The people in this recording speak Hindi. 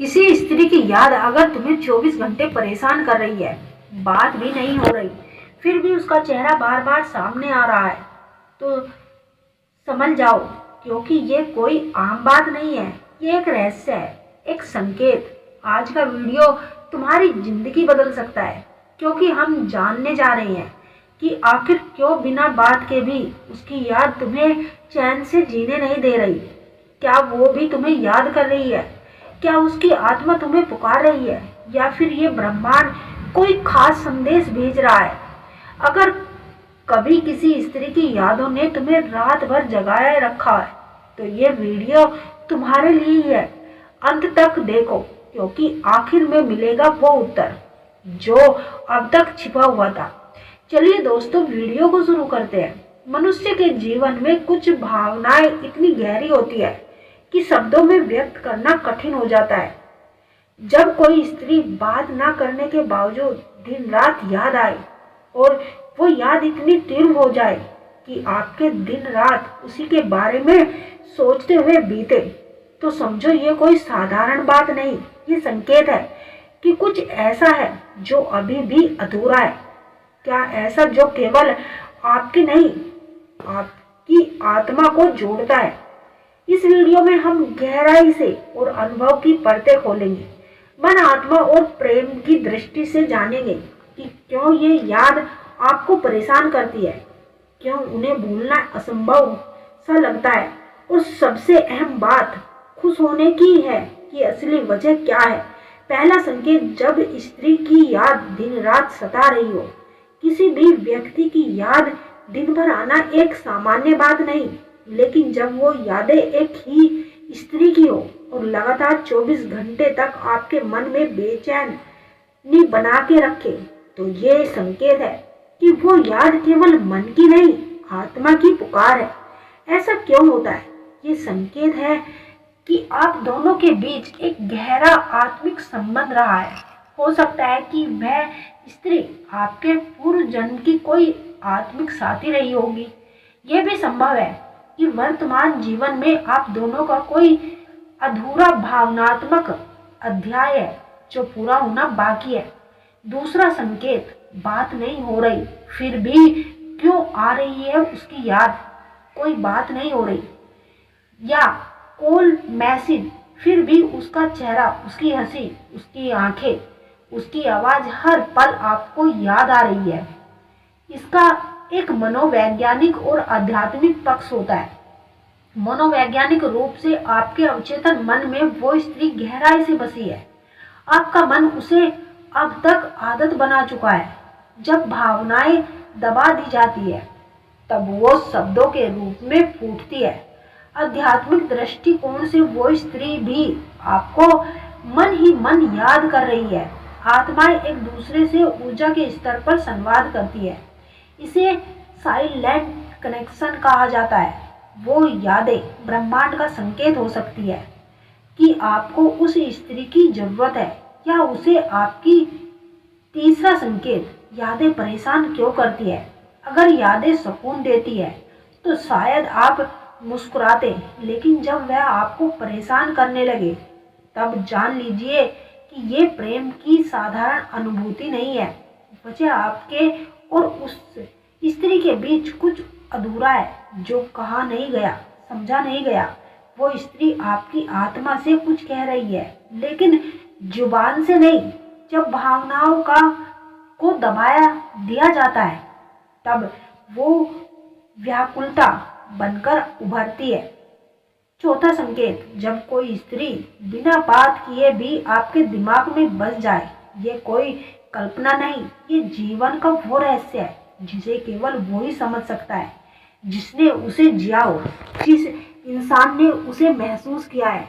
किसी स्त्री की याद अगर तुम्हें 24 घंटे परेशान कर रही है, बात भी नहीं हो रही, फिर भी उसका चेहरा बार बार सामने आ रहा है, तो समझ जाओ, क्योंकि ये कोई आम बात नहीं है। ये एक रहस्य है, एक संकेत। आज का वीडियो तुम्हारी जिंदगी बदल सकता है, क्योंकि हम जानने जा रहे हैं कि आखिर क्यों बिना बात के भी उसकी याद तुम्हें चैन से जीने नहीं दे रही। क्या वो भी तुम्हें याद कर रही है? क्या उसकी आत्मा तुम्हें पुकार रही है, या फिर ये ब्रह्मांड कोई खास संदेश भेज रहा है? अगर कभी किसी स्त्री की यादों ने तुम्हें रात भर जगाए रखा है, तो ये वीडियो तुम्हारे लिए ही है। अंत तक देखो, क्योंकि आखिर में मिलेगा वो उत्तर जो अब तक छिपा हुआ था। चलिए दोस्तों, वीडियो को शुरू करते हैं। मनुष्य के जीवन में कुछ भावनाएं इतनी गहरी होती है कि शब्दों में व्यक्त करना कठिन हो जाता है। जब कोई स्त्री बात ना करने के बावजूद दिन रात याद आए, और वो याद इतनी तीव्र हो जाए कि आपके दिन रात उसी के बारे में सोचते हुए बीते, तो समझो ये कोई साधारण बात नहीं। ये संकेत है कि कुछ ऐसा है जो अभी भी अधूरा है। क्या ऐसा जो केवल आपकी नहीं, आपकी आत्मा को जोड़ता है? इस वीडियो में हम गहराई से और अनुभव की परतें खोलेंगे, मन, आत्मा और प्रेम की दृष्टि से जानेंगे कि क्यों ये याद आपको परेशान करती है, क्यों उन्हें भूलना असंभव सा लगता है, और सबसे अहम बात खुश होने की है कि असली वजह क्या है। पहला संकेत, जब स्त्री की याद दिन रात सता रही हो। किसी भी व्यक्ति की याद दिन भर आना एक सामान्य बात नहीं, लेकिन जब वो यादें एक ही स्त्री की हो और लगातार 24 घंटे तक आपके मन में बेचैनी बना के रखे, तो ये संकेत है कि वो याद केवल मन की नहीं, आत्मा की पुकार है। ऐसा क्यों होता है? ये संकेत है कि आप दोनों के बीच एक गहरा आत्मिक संबंध रहा है। हो सकता है कि वह स्त्री आपके पूर्व जन्म की कोई आत्मिक साथी रही होगी। यह भी संभव है कि वर्तमान जीवन में आप दोनों का कोई अधूरा भावनात्मक अध्याय है जो पूरा होना बाकी है। दूसरा संकेत, बात नहीं हो रही, फिर भी क्यों आ रही है उसकी याद? कोई बात नहीं हो रही, या कॉल मैसेज, फिर भी उसका चेहरा, उसकी हंसी, उसकी आंखें, उसकी आवाज हर पल आपको याद आ रही है। इसका एक मनोवैज्ञानिक और आध्यात्मिक पक्ष होता है। मनोवैज्ञानिक रूप से आपके अवचेतन मन में वो स्त्री गहराई से बसी है। आपका मन उसे अब तक आदत बना चुका है। जब भावनाएं दबा दी जाती है, तब वो शब्दों के रूप में फूटती है। आध्यात्मिक दृष्टिकोण से वो स्त्री भी आपको मन ही मन याद कर रही है। आत्माएं एक दूसरे से ऊर्जा के स्तर पर संवाद करती है। इसे साइलेंट कनेक्शन कहा जाता है। वो यादें ब्रह्मांड का संकेत हो सकती है कि आपको उस स्त्री की जरूरत है, या उसे आपकी। तीसरा संकेत, यादें परेशान क्यों करती है? अगर यादें सुकून देती है तो शायद आप मुस्कुराते, लेकिन जब वह आपको परेशान करने लगे, तब जान लीजिए कि ये प्रेम की साधारण अनुभूति नहीं है। वजह आपके और उस स्त्री के बीच कुछ अधूरा है, जो कहा नहीं गया, समझा नहीं गया। वो स्त्री आपकी आत्मा से कुछ कह रही है, लेकिन जुबान से नहीं। जब भावनाओं को दबाया दिया जाता है, तब वो व्याकुलता बनकर उभरती है। चौथा संकेत, जब कोई स्त्री बिना बात किए भी आपके दिमाग में बस जाए, ये कोई कल्पना नहीं, ये जीवन का वो रहस्य है जिसे केवल वो ही समझ सकता है जिसने उसे जिया हो, जिस इंसान ने उसे महसूस किया है।